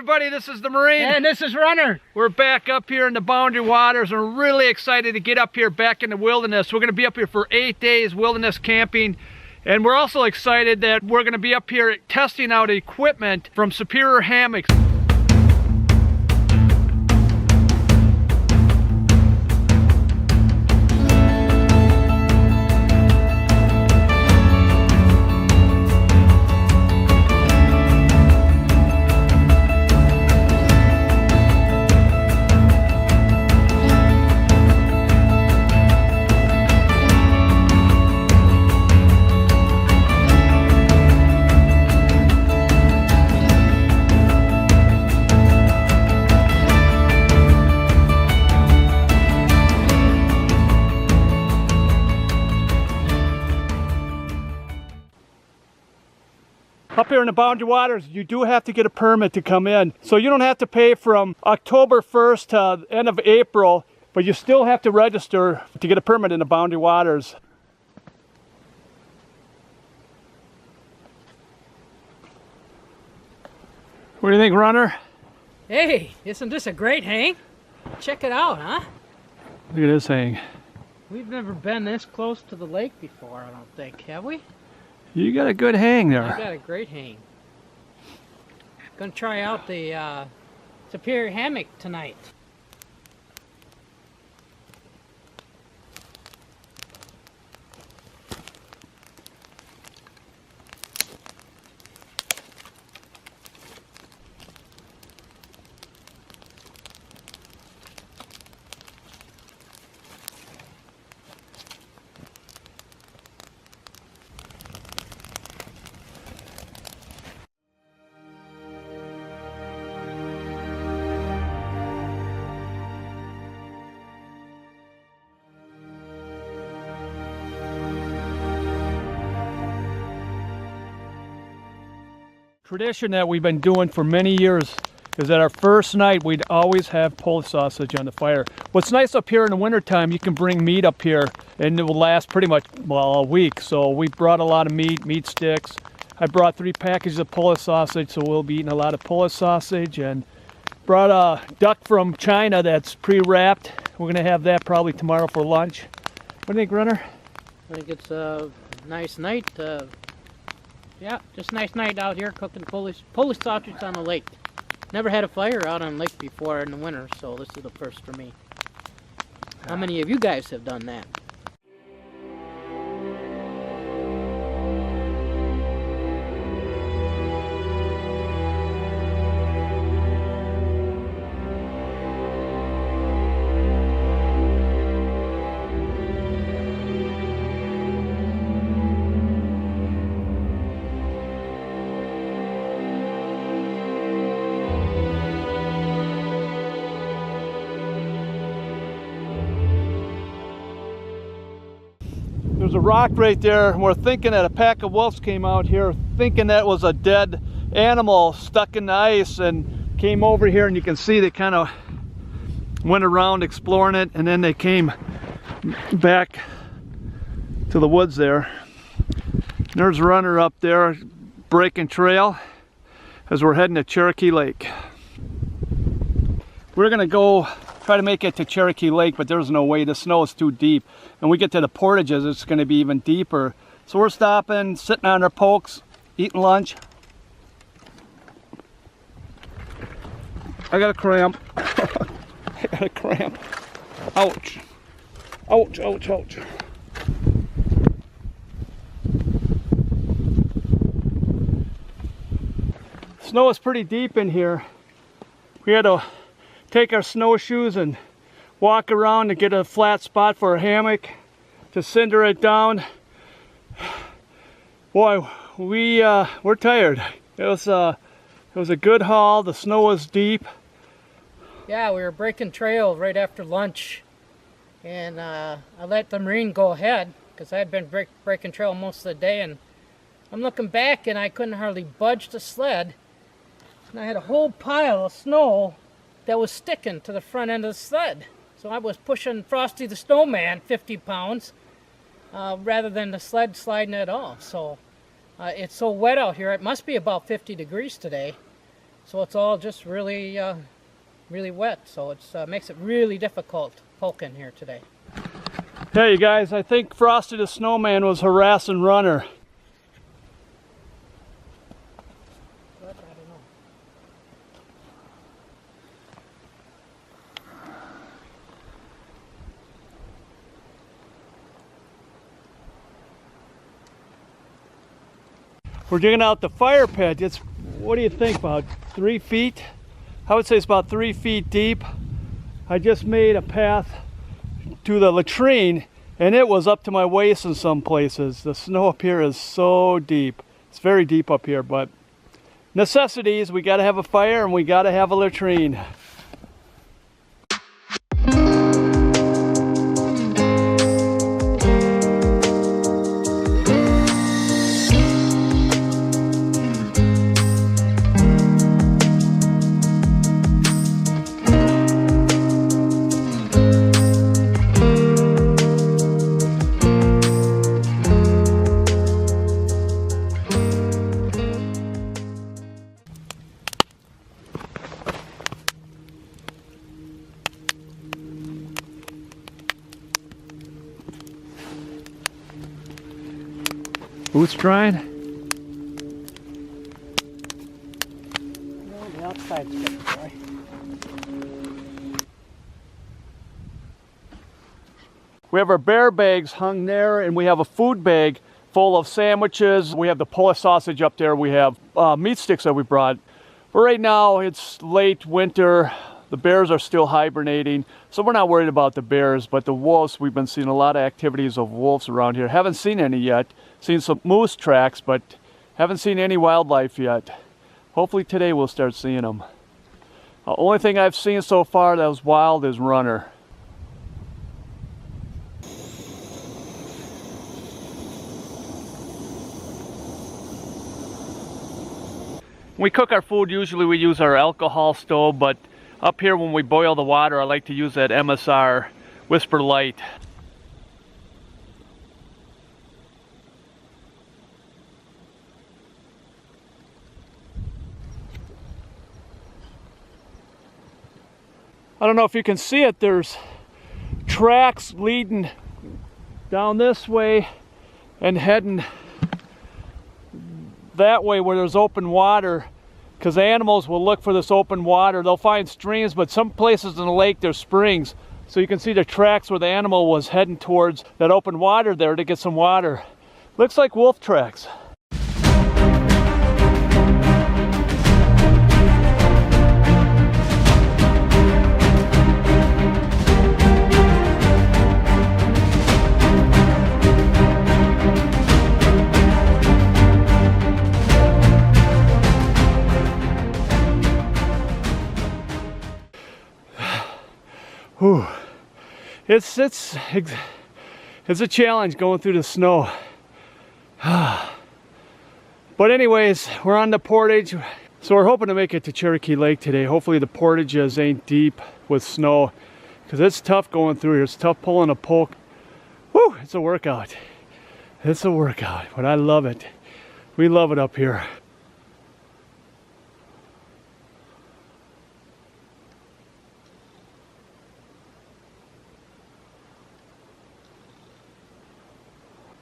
everybody, this is the Marine. And this is Runner. We're back up here in the Boundary Waters and we're really excited to get up here back in the wilderness. We're going to be up here for 8 days wilderness camping. And we're also excited that we're going to be up here testing out equipment from Superior Hammocks. Up here in the Boundary Waters, you do have to get a permit to come in. So you don't have to pay from October 1st to the end of April, but you still have to register to get a permit in the Boundary Waters. What do you think, Runner? Hey, isn't this a great hang? Check it out, huh? Look at this hang. We've never been this close to the lake before, I don't think, have we? You got a good hang there. I got a great hang. Gonna try out the Superior Hammock tonight. Tradition that we've been doing for many years is that our first night we'd always have Polish sausage on the fire. What's nice up here in the wintertime, you can bring meat up here and it will last pretty much, well, a week. So we brought a lot of meat sticks. I brought 3 packages of Polish sausage, so we'll be eating a lot of Polish sausage, and brought a duck from China that's pre-wrapped. We're gonna have that probably tomorrow for lunch. What do you think, Runner? I think it's a nice night. Yeah, just a nice night out here cooking Polish sausage on the lake. Never had a fire out on the lake before in the winter, so this is the first for me. How many of you guys have done that? There's a rock right there, and we're thinking that a pack of wolves came out here, thinking that was a dead animal stuck in the ice, and came over here, and you can see they kind of went around exploring it, and then they came back to the woods there. There's a Runner up there breaking trail as we're heading to Cherokee Lake. We're gonna go try to make it to Cherokee Lake, but there's no way. The snow is too deep. And we get to the portages, it's gonna be even deeper. So we're stopping, sitting on our pokes, eating lunch. I got a cramp. I got a cramp. Ouch. Ouch, ouch, ouch. Snow is pretty deep in here. We had to take our snowshoes and walk around to get a flat spot for a hammock to cinder it down. Boy, we're tired. It was a good haul. The snow was deep. Yeah, we were breaking trail right after lunch, and I let the Marine go ahead because I had been breaking trail most of the day, and I'm looking back and I couldn't hardly budge the sled, and I had a whole pile of snow that was sticking to the front end of the sled. So I was pushing Frosty the Snowman 50 pounds rather than the sled sliding at all. So it's so wet out here. It must be about 50 degrees today. So it's all just really, really wet. So it makes it really difficult poking here today. Yeah, you guys, I think Frosty the Snowman was harassing Runner. But I don't know. We're digging out the fire pit. It's, what do you think, about 3 feet? I would say it's about 3 feet deep. I just made a path to the latrine and it was up to my waist in some places. The snow up here is so deep. It's very deep up here, but necessities, we gotta have a fire and we gotta have a latrine. Boots drying? No, the outside's getting dry. We have our bear bags hung there, and we have a food bag full of sandwiches. We have the Polish sausage up there. We have meat sticks that we brought. But right now, it's late winter. The bears are still hibernating, so we're not worried about the bears. But the wolves, we've been seeing a lot of activities of wolves around here. Haven't seen any yet. Seen some moose tracks, but haven't seen any wildlife yet. Hopefully today we'll start seeing them. The only thing I've seen so far that was wild is Runner. When we cook our food, usually we use our alcohol stove, but up here when we boil the water, I like to use that MSR Whisper Light. I don't know if you can see it, there's tracks leading down this way and heading that way where there's open water, because animals will look for this open water. They'll find streams, but some places in the lake there's springs. So you can see the tracks where the animal was heading towards that open water there to get some water. Looks like wolf tracks. Whew. It's a challenge going through the snow. But anyways, we're on the portage, so we're hoping to make it to Cherokee Lake today. Hopefully the portages ain't deep with snow, because it's tough going through here. It's tough pulling a poke. Whew, it's a workout. It's a workout, but I love it. We love it up here.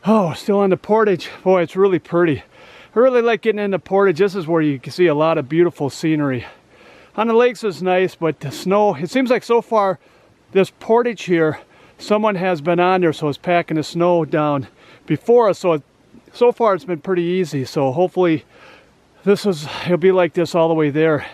Oh, still on the portage. Boy, it's really pretty. I really like getting in the portage. This is where you can see a lot of beautiful scenery. On the lakes is nice, but the snow, it seems like so far this portage here, someone has been on there, so it's packing the snow down before us. So far it's been pretty easy. So hopefully it'll be like this all the way there.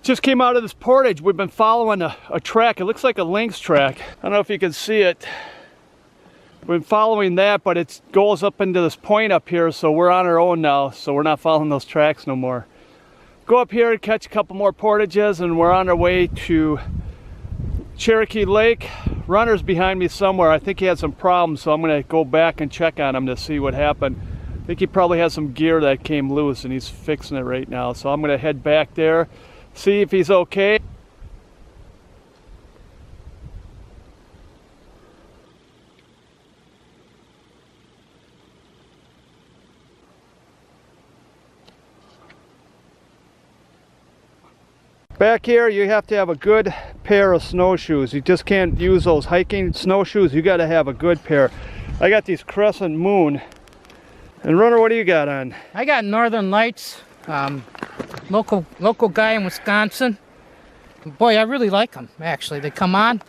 Just came out of this portage. We've been following a track. It looks like a lynx track. I don't know if you can see it. We've been following that, but it goes up into this point up here, so we're on our own now, so we're not following those tracks no more. Go up here and catch a couple more portages, and we're on our way to Cherokee Lake. Runner's behind me somewhere. I think he had some problems, so I'm gonna go back and check on him to see what happened. I think he probably has some gear that came loose and he's fixing it right now. So I'm gonna head back there, see if he's okay. Back here, you have to have a good pair of snowshoes. You just can't use those hiking snowshoes. You got to have a good pair. I got these Crescent Moon. And Runner, what do you got on? I got Northern Lights, local guy in Wisconsin. Boy, I really like them, actually. They come on,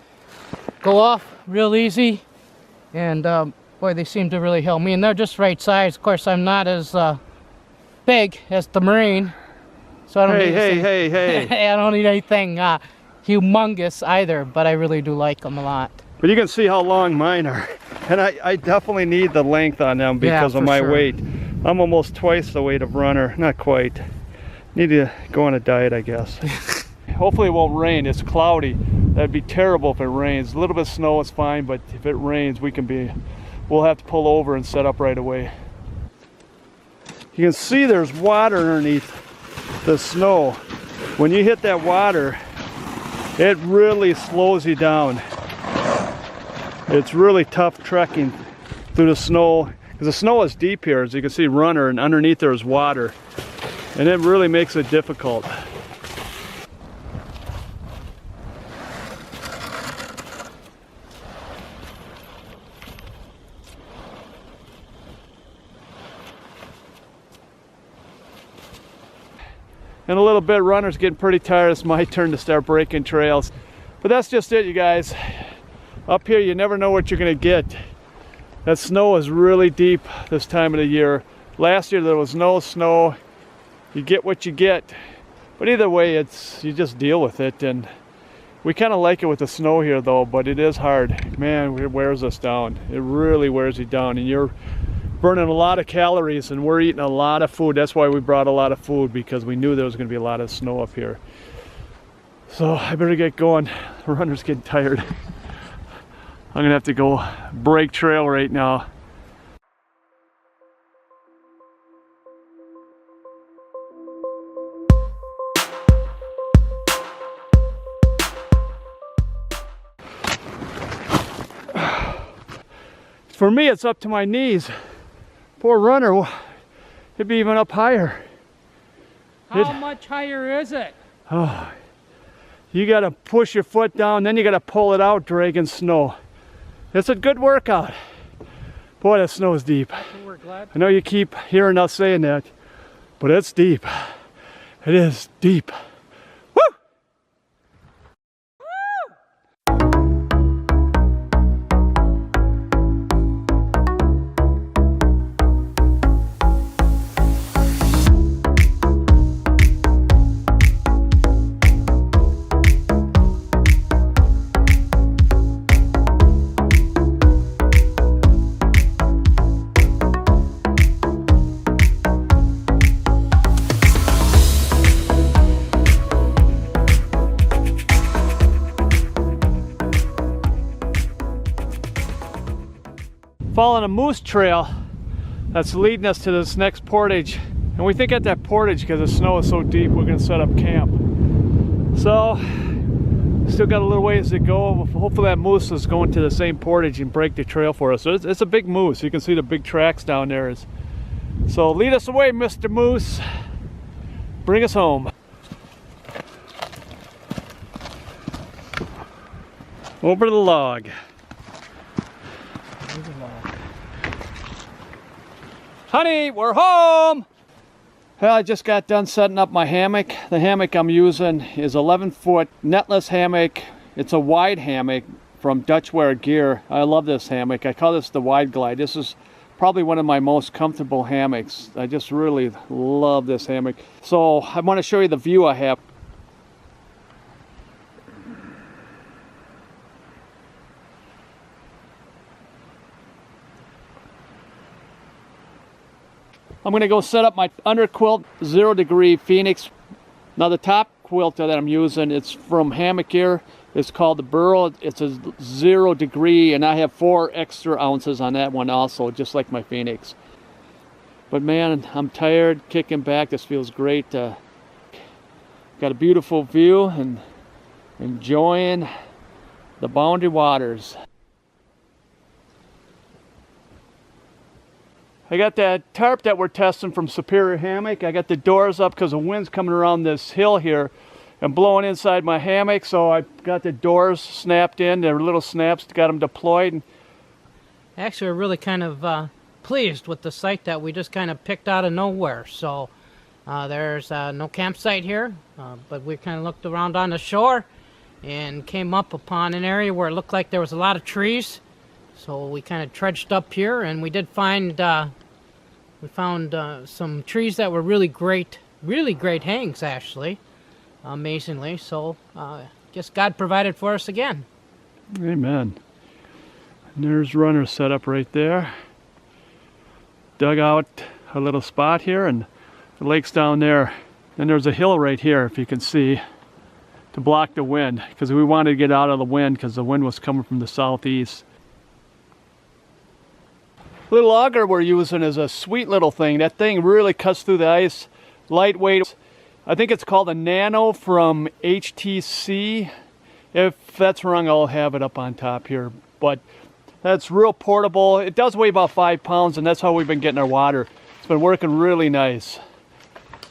go off real easy, and boy, they seem to really help me. And they're just right size. Of course, I'm not as big as the Marine, so I don't need Hey. I don't need anything humongous either, but I really do like them a lot. But you can see how long mine are. And I definitely need the length on them because of my weight. I'm almost twice the weight of Runner. Not quite. Need to go on a diet, I guess. Hopefully it won't rain. It's cloudy. That'd be terrible if it rains. A little bit of snow is fine, but if it rains, we'll have to pull over and set up right away. You can see there's water underneath the snow. When you hit that water, it really slows you down. It's really tough trekking through the snow because the snow is deep here, as you can see, Runner, and underneath there is water, and it really makes it difficult. In a little bit, Runner's getting pretty tired. It's my turn to start breaking trails. But that's just it, you guys. Up here, you never know what you're gonna get. That snow is really deep this time of the year. Last year there was no snow. You get what you get. But either way, you just deal with it. And we kind of like it with the snow here though, but it is hard. Man, it wears us down. It really wears you down, and you're burning a lot of calories, and we're eating a lot of food. That's why we brought a lot of food, because we knew there was gonna be a lot of snow up here. So I better get going. The Runner's getting tired. I'm gonna have to go break trail right now. For me, it's up to my knees. Poor Runner, it'd be even up higher. How much higher is it? Oh, you gotta push your foot down, then you gotta pull it out, dragging snow. It's a good workout. Boy, that snow is deep. We're glad. I know you keep hearing us saying that, but it's deep. It is deep. Woo! Following a moose trail that's leading us to this next portage, and we think at that portage, because the snow is so deep, we're going to set up camp. So still got a little ways to go. Hopefully that moose is going to the same portage and break the trail for us. So it's a big moose. You can see the big tracks down there. So lead us away, Mr. Moose. Bring us home. Over the log. Honey, we're home! Well, I just got done setting up my hammock. The hammock I'm using is 11-foot netless hammock. It's a wide hammock from Dutchware Gear. I love this hammock. I call this the Wide Glide. This is probably one of my most comfortable hammocks. I just really love this hammock. So I want to show you the view I have. I'm going to go set up my underquilt 0 degree Phoenix. Now the top quilt that I'm using, it's from Hammock Gear. It's called the Burrow. It's a 0 degree, and I have 4 extra ounces on that one also, just like my Phoenix. But man, I'm tired, kicking back. This feels great. Got a beautiful view and enjoying the Boundary Waters. I got that tarp that we're testing from Superior Hammock. I got the doors up because the wind's coming around this hill here, I'm blowing inside my hammock, so I got the doors snapped in. They're little snaps, got them deployed. Actually, we're really kind of pleased with the site that we just kind of picked out of nowhere. So there's no campsite here, but we kind of looked around on the shore and came up upon an area where it looked like there was a lot of trees. So we kind of trudged up here, and we did find some trees that were really great hangs, actually, amazingly. So guess God provided for us again. Amen. And there's runner set up right there. Dug out a little spot here, and the lake's down there. Then there's a hill right here, if you can see, to block the wind, because we wanted to get out of the wind because the wind was coming from the southeast. The little auger we're using is a sweet little thing. That thing really cuts through the ice. Lightweight. I think it's called a Nano from HTC. If that's wrong, I'll have it up on top here. But that's real portable. It does weigh about 5 pounds, and that's how we've been getting our water. It's been working really nice.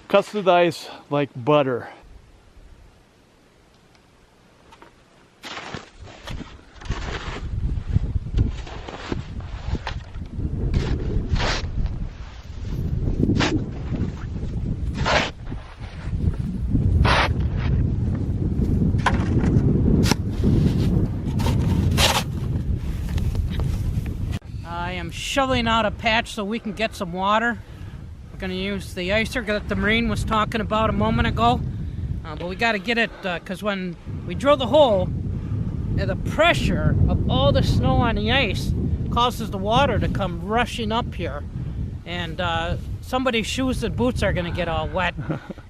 Cuts through the ice like butter. I am shoveling out a patch so we can get some water. We're going to use the icer that the Marine was talking about a moment ago. But we got to get it because when we drill the hole, the pressure of all the snow on the ice causes the water to come rushing up here. And somebody's shoes and boots are going to get all wet.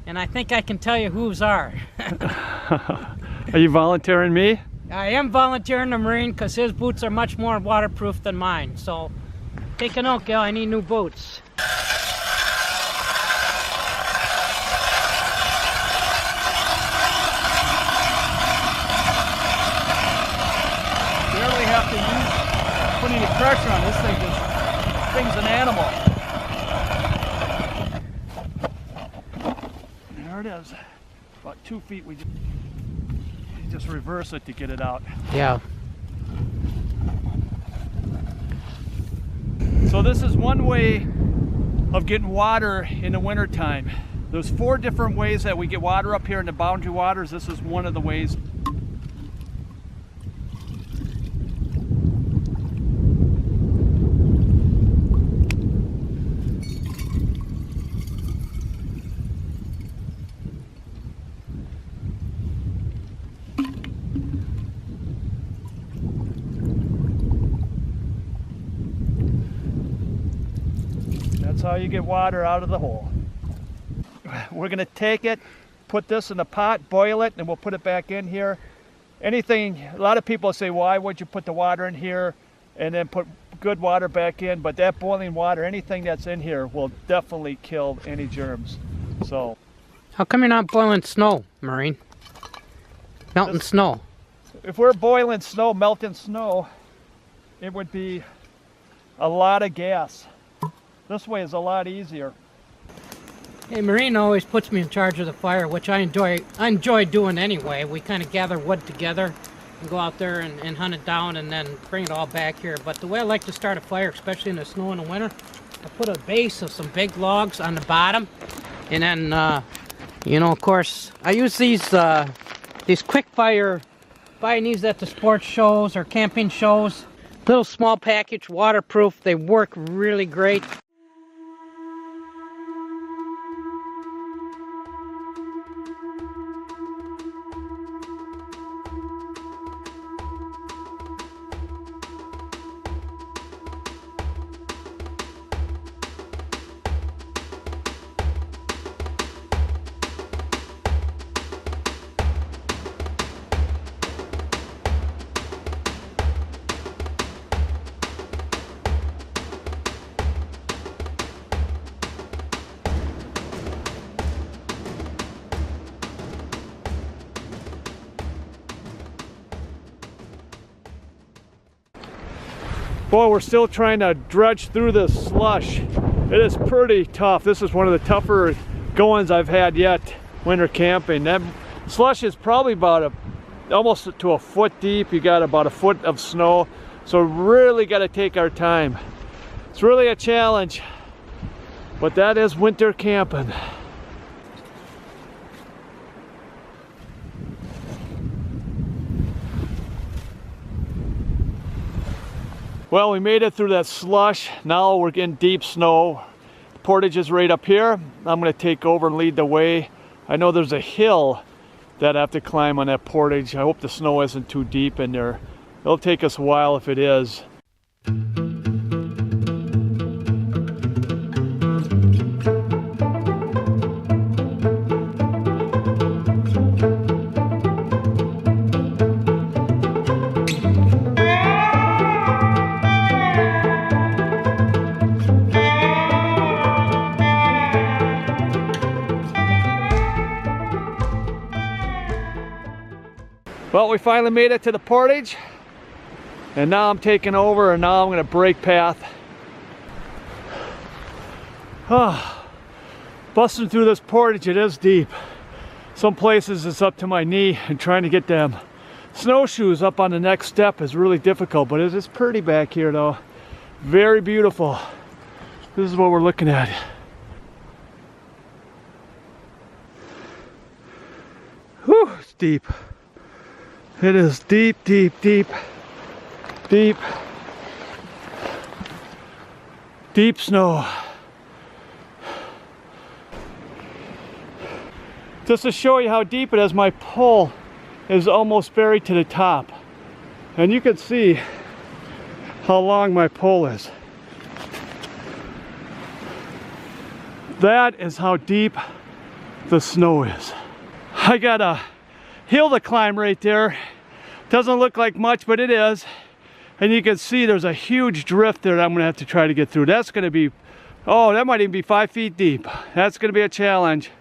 And I think I can tell you whose are. Are you volunteering me? I am volunteering the Marine because his boots are much more waterproof than mine. So take a note, Gil, I need new boots. Barely have to put any pressure on this thing. This thing's an animal. There it is. About 2 feet. We just reverse it to get it out. Yeah. So this is one way of getting water in the wintertime. There's 4 different ways that we get water up here in the boundary waters. This is one of the ways. That's how you get water out of the hole. We're going to take it, put this in a pot, boil it, and we'll put it back in here. Anything, a lot of people say, why would you put the water in here and then put good water back in? But that boiling water, anything that's in here will definitely kill any germs. So, How come you're not boiling snow, Marine? Melting snow. if we're boiling snow, melting snow, it would be a lot of gas. This way is a lot easier. Hey, Marine always puts me in charge of the fire, which I enjoy doing anyway. We kind of gather wood together and go out there and hunt it down and then bring it all back here. But the way I like to start a fire, especially in the snow in the winter, I put a base of some big logs on the bottom, and then, you know, of course, I use these quick fire, buying these at the sports shows or camping shows. Little small package, waterproof. They work really great. Boy, we're still trying to dredge through this slush. It is pretty tough. This is one of the tougher goings I've had yet, winter camping. That Slush is probably about almost to a foot deep. You got about a foot of snow. So really got to take our time. It's really a challenge, but that is winter camping. Well, we made it through that slush. Now we're getting deep snow. The portage is right up here. I'm gonna take over and lead the way. I know there's a hill that I have to climb on that portage. I hope the snow isn't too deep in there. It'll take us a while if it is. Well, we finally made it to the portage, and now I'm taking over, and now I'm going to break path. Busting through this portage, it is deep. Some places it's up to my knee, and trying to get them snowshoes up on the next step is really difficult, but it is pretty back here though. Very beautiful. This is what we're looking at. Whew, it's deep. It is deep, deep, deep, deep, deep snow. Just to show you how deep it is, my pole is almost buried to the top. And you can see how long my pole is. That is how deep the snow is. I got a hill to climb right there. Doesn't look like much, but it is. And you can see there's a huge drift there that I'm gonna have to try to get through. That's gonna be, oh, that might even be 5 feet deep. That's gonna be a challenge.